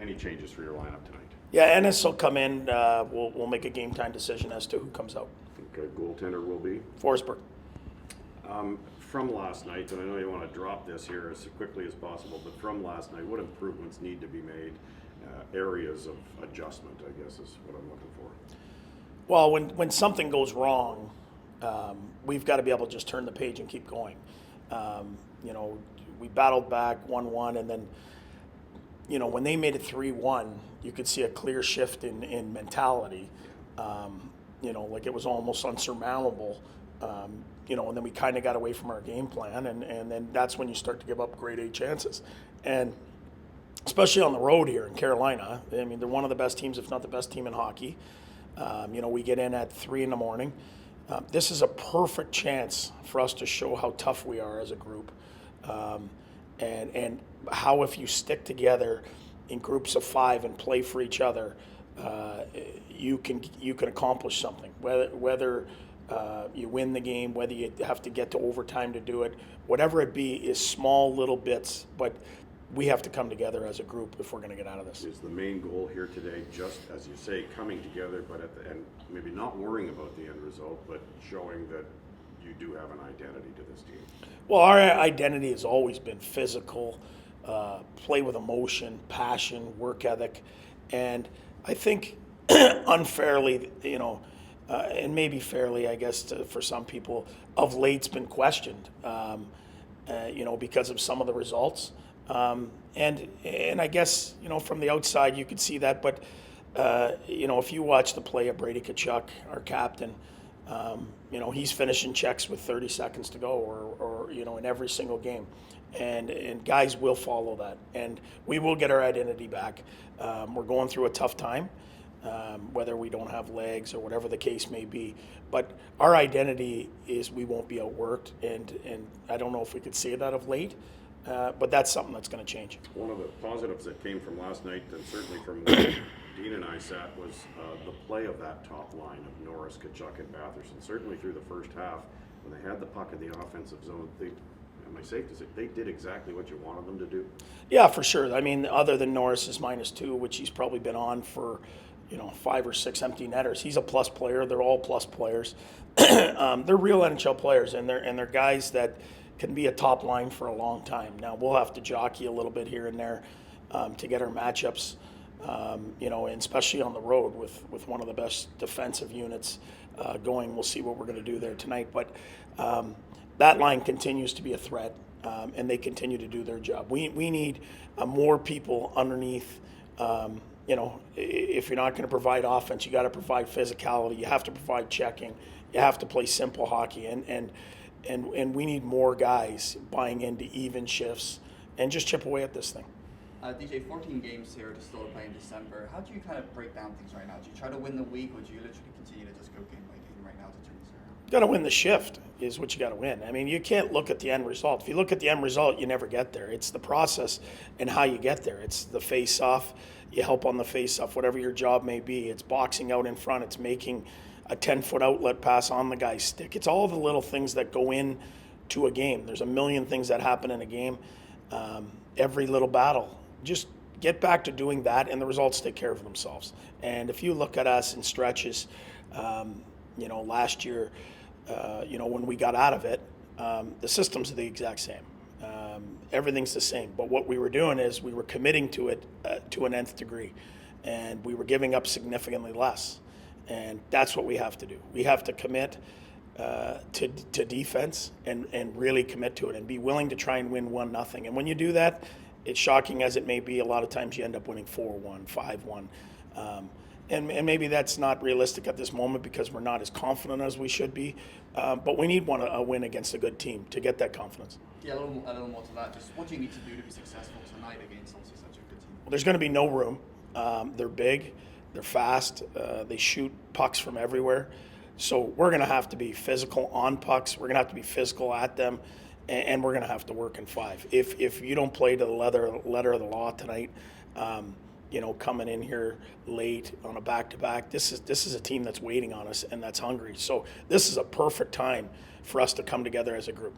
Any changes for your lineup tonight? Yeah, Ennis will come in. We'll make a game time decision as to who comes out. I think a goaltender will be? Forsberg. From last night, and I know you want to drop this here as quickly as possible, but from last night, what improvements need to be made? Areas of adjustment, I guess, is what I'm looking for. Well, when something goes wrong, we've got to be able to just turn the page and keep going. We battled back 1-1, and then, when they made it 3-1, you could see a clear shift in mentality. Like it was almost unsurmountable. And then we kind of got away from our game plan, and then that's when you start to give up grade A chances. And especially on the road here in Carolina, I mean, they're one of the best teams, if not the best team in hockey. We get in at 3 a.m. This is a perfect chance for us to show how tough we are as a group, and how if you stick together in groups of 5 and play for each other, you can accomplish something. Whether you win the game, whether you have to get to overtime to do it, whatever it be, is small little bits, but we have to come together as a group if we're going to get out of this. Is the main goal here today, just as you say, coming together, but at the end, maybe not worrying about the end result, but showing that you do have an identity to this team? Well, our identity has always been physical, play with emotion, passion, work ethic, and I think unfairly, and maybe fairly, I guess, for some people, of late's been questioned, because of some of the results. And I guess, from the outside you could see that, but, if you watch the play of Brady Tkachuk, our captain, he's finishing checks with 30 seconds to go or in every single game. And guys will follow that. And we will get our identity back. We're going through a tough time, whether we don't have legs or whatever the case may be. But our identity is we won't be outworked. And I don't know if we could say that of late. But that's something that's going to change. One of the positives that came from last night, and certainly from where Dean and I sat, was the play of that top line of Norris, Tkachuk, and Batherson. Certainly through the first half, when they had the puck in the offensive zone, am I safe to say they did exactly what you wanted them to do? Yeah, for sure. I mean, other than Norris's -2, which he's probably been on for 5 or 6 empty netters. He's a plus player. They're all plus players. They're real NHL players, and they're guys that can be a top line for a long time. Now, we'll have to jockey a little bit here and there to get our matchups, and especially on the road with one of the best defensive units going. We'll see what we're going to do there tonight. But that line continues to be a threat, and they continue to do their job. We need more people underneath. If you're not going to provide offense, you got to provide physicality. You have to provide checking. You have to play simple hockey. And we need more guys buying into even shifts and just chip away at this thing. DJ, 14 games here to still play in December. How do you kind of break down things right now? Do you try to win the week, or do you literally continue to just go game by game right now to turn this around? You got to win the shift is what you got to win. I mean, you can't look at the end result. If you look at the end result, you never get there. It's the process and how you get there. It's the face-off. You help on the face-off, whatever your job may be. It's boxing out in front. It's making a 10-foot outlet pass on the guy's stick. It's all the little things that go in to a game. There's a million things that happen in a game. Every little battle. Just get back to doing that, and the results take care of themselves. And if you look at us in stretches, last year, when we got out of it, the systems are the exact same. Everything's the same. But what we were doing is we were committing to it to an nth degree, and we were giving up significantly less. And that's what we have to do. We have to commit to defense and really commit to it and be willing to try and win 1-0. And when you do that, it's shocking as it may be, a lot of times you end up winning 4-1, 5-1. And maybe that's not realistic at this moment because we're not as confident as we should be. But we need a win against a good team to get that confidence. Yeah, a little more to that. Just what do you need to do to be successful tonight against obviously such a good team? Well, there's going to be no room. They're big. They're fast. They shoot pucks from everywhere. So we're going to have to be physical on pucks. We're going to have to be physical at them, and we're going to have to work in 5. If you don't play to the letter of the law tonight, coming in here late on a back-to-back, this is a team that's waiting on us and that's hungry. So this is a perfect time for us to come together as a group.